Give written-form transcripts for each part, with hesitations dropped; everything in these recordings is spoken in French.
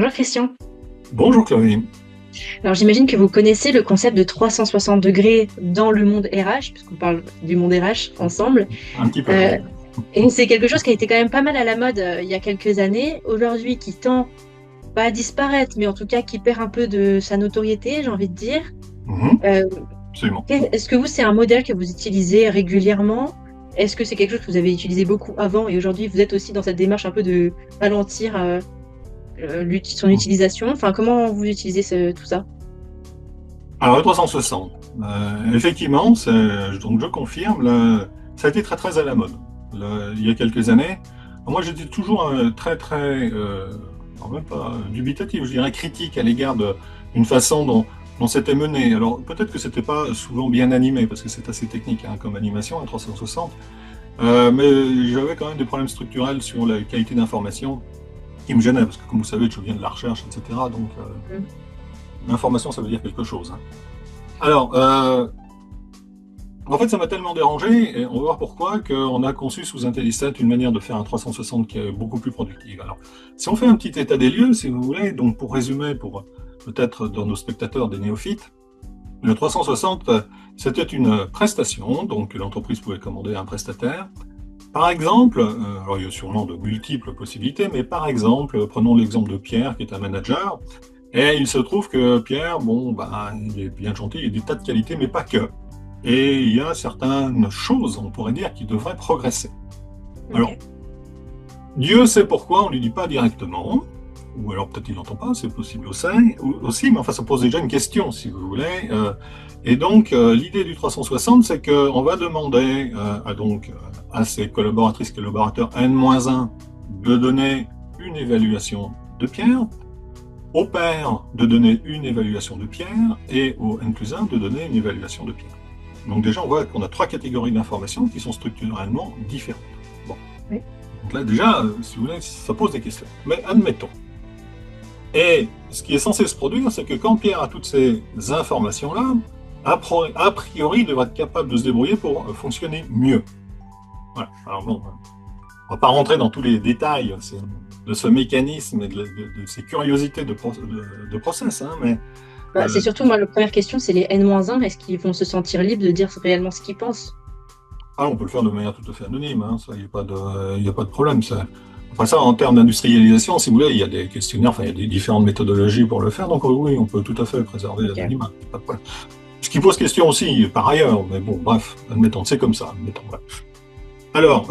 Bonjour Christian. Bonjour Chloé. Alors j'imagine que vous connaissez le concept de 360 degrés dans le monde RH, puisqu'on parle du monde RH ensemble. Un petit peu, Euh, oui. et c'est quelque chose qui a été quand même pas mal à la mode il y a quelques années. Aujourd'hui, qui tend pas à disparaître, mais en tout cas qui perd un peu de sa notoriété, j'ai envie de dire. Mhm, Euh, absolument. Est-ce que vous, c'est un modèle que vous utilisez régulièrement? Est-ce que c'est quelque chose que vous avez utilisé beaucoup avant et aujourd'hui vous êtes aussi dans cette démarche un peu de ralentir son utilisation? Enfin, comment vous utilisez tout ça? Alors, le 360, effectivement, donc je confirme, ça a été très très à la mode il y a quelques années. Moi, j'étais toujours très très, même pas dubitatif, je dirais critique à l'égard d'une façon dont c'était mené. Alors, peut-être que c'était pas souvent bien animé, parce que c'est assez technique hein, comme animation, un 360, mais j'avais quand même des problèmes structurels sur la qualité d'information qui me gênaient, parce que comme vous savez, je viens de la recherche, etc. Donc, l'information, ça veut dire quelque chose. Hein. Alors, en fait, ça m'a tellement dérangé, et on va voir pourquoi, qu'on a conçu sous IntelliSense une manière de faire un 360 qui est beaucoup plus productive. Alors, si on fait un petit état des lieux, si vous voulez, donc pour résumer, pour peut-être dans nos spectateurs des néophytes, le 360, c'était une prestation, donc que l'entreprise pouvait commander à un prestataire. Par exemple, alors il y a sûrement de multiples possibilités, mais par exemple, prenons l'exemple de Pierre, qui est un manager, et il se trouve que Pierre, bon, bah, il est bien gentil, il a des tas de qualités, mais pas que. Et il y a certaines choses, on pourrait dire, qui devraient progresser. Alors, Ok. Dieu sait pourquoi, on ne lui dit pas directement, ou alors peut-être il n'entend pas, c'est possible aussi, mais enfin ça pose déjà une question, si vous voulez. Et donc, l'idée du 360, c'est qu'on va demander à ses collaboratrices, collaborateurs N-1 de donner une évaluation de Pierre, au père de donner une évaluation de Pierre et au N+1 de donner une évaluation de Pierre. Donc déjà, on voit qu'on a trois catégories d'informations qui sont structurellement différentes. Bon. Oui. Donc là, déjà, si vous voulez, ça pose des questions. Mais admettons. Et ce qui est censé se produire, c'est que quand Pierre a toutes ces informations-là, a priori, il devrait être capable de se débrouiller pour fonctionner mieux. Voilà. Alors bon, on ne va pas rentrer dans tous les détails de ce mécanisme et de ces curiosités de process, hein, mais C'est surtout, moi, la première question, c'est les N-1. Est-ce qu'ils vont se sentir libres de dire réellement ce qu'ils pensent? on peut le faire de manière tout à fait anonyme, hein, ça, il n'y a pas de problème. Ça. Enfin, ça, en termes d'industrialisation, si vous voulez, il y a des questionnaires, enfin, il y a des différentes méthodologies pour le faire, donc oui, on peut tout à fait préserver l'anonymat, pas de problème. Ce qui pose question aussi, par ailleurs, mais bon, bref, admettons, c'est comme ça, admettons, bref. Alors,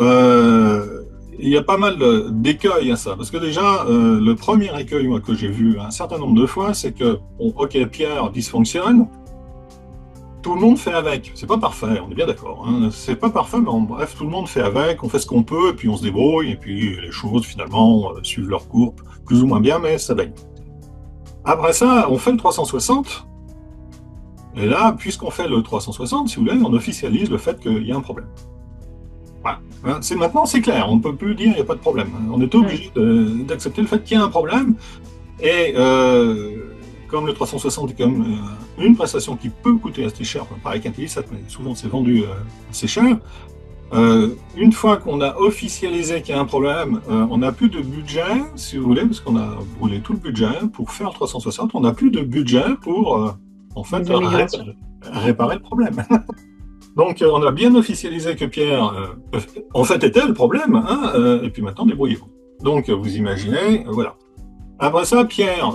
il y a pas mal d'écueils à ça, parce que déjà, le premier écueil moi, que j'ai vu un certain nombre de fois, c'est que, bon, ok, Pierre dysfonctionne, tout le monde fait avec. C'est pas parfait, on est bien d'accord. Hein. C'est pas parfait, mais bref, tout le monde fait avec, on fait ce qu'on peut, et puis on se débrouille, et puis les choses, finalement, suivent leur cours, plus ou moins bien, mais ça baigne. Après ça, on fait le 360, et là, puisqu'on fait le 360, si vous voulez, on officialise le fait qu'il y a un problème. Voilà. Maintenant, c'est clair, on ne peut plus dire qu'il n'y a pas de problème. On est obligé d'accepter le fait qu'il y a un problème, et comme le 360 est comme une prestation qui peut coûter assez cher, pareil qu'IntelliSense, mais souvent c'est vendu assez cher, une fois qu'on a officialisé qu'il y a un problème, on n'a plus de budget, si vous voulez, parce qu'on a brûlé tout le budget pour faire le 360, on n'a plus de budget pour en fait réparer le problème. Donc on a bien officialisé que Pierre, en fait, était le problème, hein, et puis maintenant débrouillez-vous. Donc vous imaginez, voilà. Après ça, Pierre,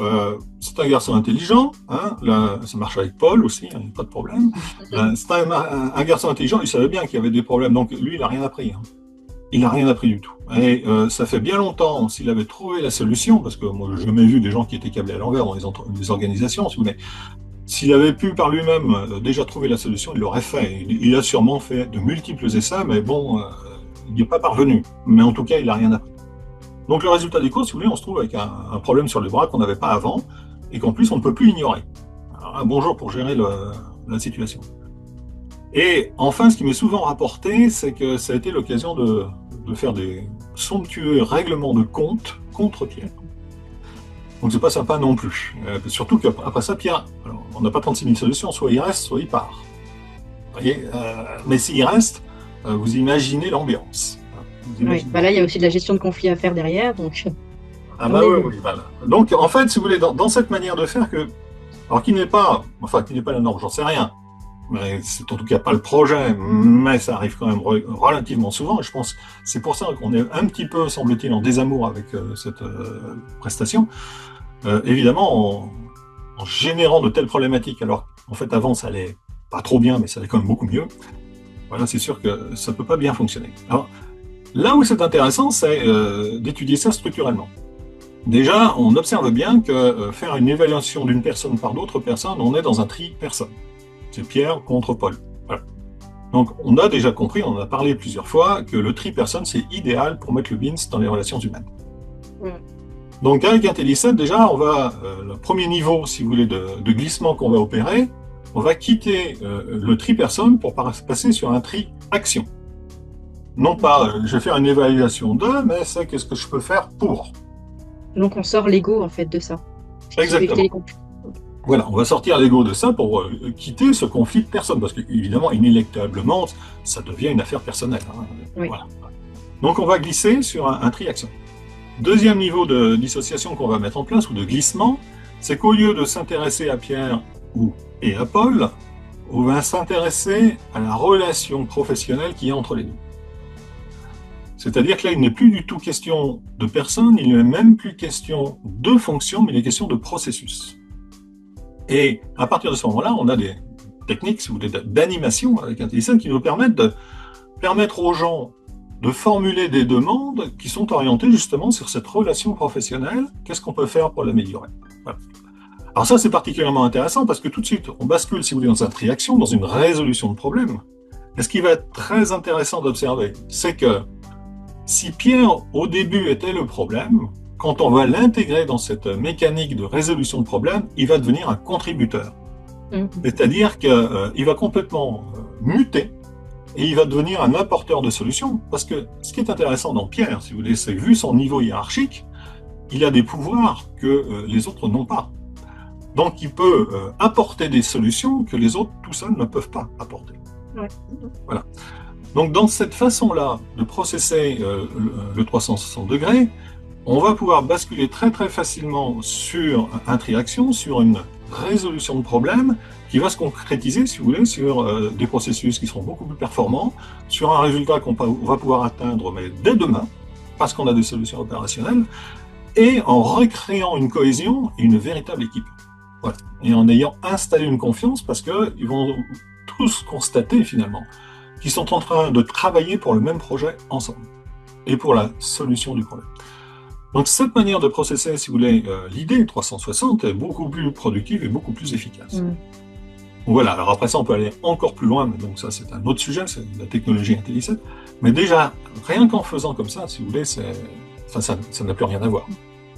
c'est un garçon intelligent, hein, là, ça marche avec Paul aussi, hein, pas de problème. C'est un garçon intelligent, il savait bien qu'il y avait des problèmes, donc lui, il n'a rien appris. Hein. Il n'a rien appris du tout. Et ça fait bien longtemps, s'il avait trouvé la solution, parce que moi, j'ai jamais vu des gens qui étaient câblés à l'envers dans les organisations, si vous voulez. S'il avait pu par lui-même déjà trouver la solution, il l'aurait fait. Il a sûrement fait de multiples essais, mais bon, il n'y est pas parvenu. Mais en tout cas, il n'a rien appris. Donc le résultat des cours, si vous voulez, on se trouve avec un problème sur les bras qu'on n'avait pas avant, et qu'en plus, on ne peut plus ignorer. Alors, un bonjour pour gérer la situation. Et enfin, ce qui m'est souvent rapporté, c'est que ça a été l'occasion de faire des somptueux règlements de compte contre Pierre. Donc c'est pas sympa non plus. Surtout qu'après ça, Pierre, alors, on n'a pas 36 000 solutions, soit il reste, soit il part. Vous voyez, mais s'il reste, vous imaginez l'ambiance. Oui. Bah là, il y a aussi de la gestion de conflits à faire derrière, donc. Ah On bah est oui, bon. oui, voilà. Donc en fait, si vous voulez, dans cette manière de faire alors qui n'est pas la norme, j'en sais rien, mais c'est en tout cas pas le projet, mais ça arrive quand même relativement souvent, et je pense que c'est pour ça qu'on est un petit peu, semble-t-il, en désamour avec cette prestation. Évidemment, en générant de telles problématiques, alors en fait avant ça allait pas trop bien, mais ça allait quand même beaucoup mieux, voilà, c'est sûr que ça peut pas bien fonctionner. Alors, là où c'est intéressant, c'est d'étudier ça structurellement. Déjà, on observe bien que faire une évaluation d'une personne par d'autres personnes, on est dans un tri personne. C'est Pierre contre Paul. Voilà. Donc, on a déjà compris, on en a parlé plusieurs fois, que le tri personne, c'est idéal pour mettre le BINS dans les relations humaines. Mm. Donc, avec Intellicent, déjà, le premier niveau, si vous voulez, de glissement qu'on va opérer, on va quitter le tri personne pour passer sur un tri action. Non pas, je vais faire une évaluation de, mais c'est qu'est-ce que je peux faire pour. Donc on sort l'ego en fait de ça. Ce qui peut éviter les Exactement. conflits. Voilà, on va sortir l'ego de ça pour quitter ce conflit de personnes, parce qu'évidemment, inéluctablement, ça devient une affaire personnelle. Hein. Oui. Voilà. Donc on va glisser sur un tri-action. Deuxième niveau de dissociation qu'on va mettre en place, ou de glissement, c'est qu'au lieu de s'intéresser à Pierre et à Paul, on va s'intéresser à la relation professionnelle qu'il y a entre les deux. C'est-à-dire que là, il n'est plus du tout question de personne, il n'est même plus question de fonction, mais il est question de processus. Et à partir de ce moment-là, on a des techniques, si vous voulez, d'animation avec Intellicent qui nous permettent de permettre aux gens de formuler des demandes qui sont orientées justement sur cette relation professionnelle. Qu'est-ce qu'on peut faire pour l'améliorer? Voilà. Alors ça, c'est particulièrement intéressant parce que tout de suite, on bascule, si vous voulez, dans un tri-action, dans une résolution de problème. Et ce qui va être très intéressant d'observer, c'est que si Pierre, au début, était le problème, quand on va l'intégrer dans cette mécanique de résolution de problème, il va devenir un contributeur. C'est-à-dire qu'il va complètement muter et il va devenir un apporteur de solutions. Parce que ce qui est intéressant dans Pierre, si vous voulez, c'est que vu son niveau hiérarchique, il a des pouvoirs que les autres n'ont pas. Donc il peut apporter des solutions que les autres tout seuls ne peuvent pas apporter. Ouais. Voilà. Donc dans cette façon-là de processer le 360 degrés, on va pouvoir basculer très très facilement sur un tri-action, sur une résolution de problème qui va se concrétiser, si vous voulez, sur des processus qui seront beaucoup plus performants, sur un résultat qu'on va pouvoir atteindre mais dès demain, parce qu'on a des solutions opérationnelles, et en recréant une cohésion et une véritable équipe. Voilà. Et en ayant installé une confiance, parce qu'ils vont tous constater finalement qu'ils sont en train de travailler pour le même projet ensemble, et pour la solution du problème. Donc cette manière de processer, si vous voulez, l'idée 360 est beaucoup plus productive et beaucoup plus efficace. Voilà, alors après ça, on peut aller encore plus loin, mais donc ça c'est un autre sujet, c'est la technologie intelligente. Mais déjà, rien qu'en faisant comme ça, si vous voulez, ça n'a plus rien à voir.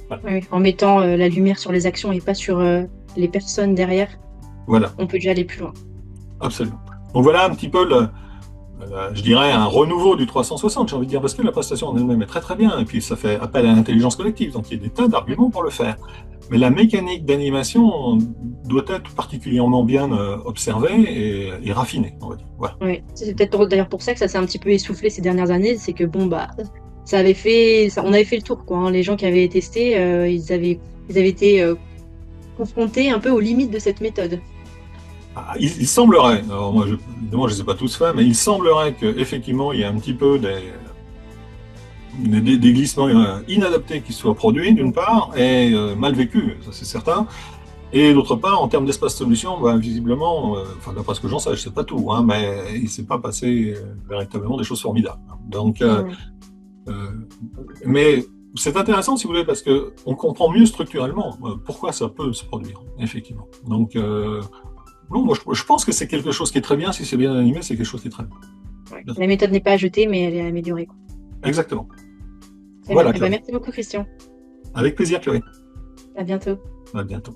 Voilà. Oui, en mettant la lumière sur les actions et pas sur les personnes derrière, voilà. On peut déjà aller plus loin. Absolument. Donc voilà un petit peu je dirais un renouveau du 360, j'ai envie de dire, parce que la prestation en elle-même est très très bien, et puis ça fait appel à l'intelligence collective, donc il y a des tas d'arguments pour le faire. Mais la mécanique d'animation doit être particulièrement bien observée et raffinée, on va dire. Voilà. Oui, c'est peut-être d'ailleurs pour ça que ça s'est un petit peu essoufflé ces dernières années, c'est que bon bah on avait fait le tour quoi. Hein. Les gens qui avaient testé, ils avaient été confrontés un peu aux limites de cette méthode. Il semblerait, alors moi évidemment je ne les ai pas tous faits, mais il semblerait qu'effectivement il y a un petit peu des glissements inadaptés qui soient produits d'une part, et mal vécus, ça c'est certain. Et d'autre part, en termes d'espace solution, bah, visiblement, d'après ce que j'en sais, je ne sais pas tout, hein, mais il ne s'est pas passé véritablement des choses formidables. Donc, mais c'est intéressant, si vous voulez, parce qu'on comprend mieux structurellement pourquoi ça peut se produire, effectivement. Donc, non, moi, je pense que c'est quelque chose qui est très bien. Si c'est bien animé, c'est quelque chose qui est très bien. Ouais. La méthode n'est pas à jeter, mais elle est améliorée. Quoi. Exactement. Voilà, merci beaucoup, Christian. Avec plaisir, Chloé. À bientôt. À bientôt.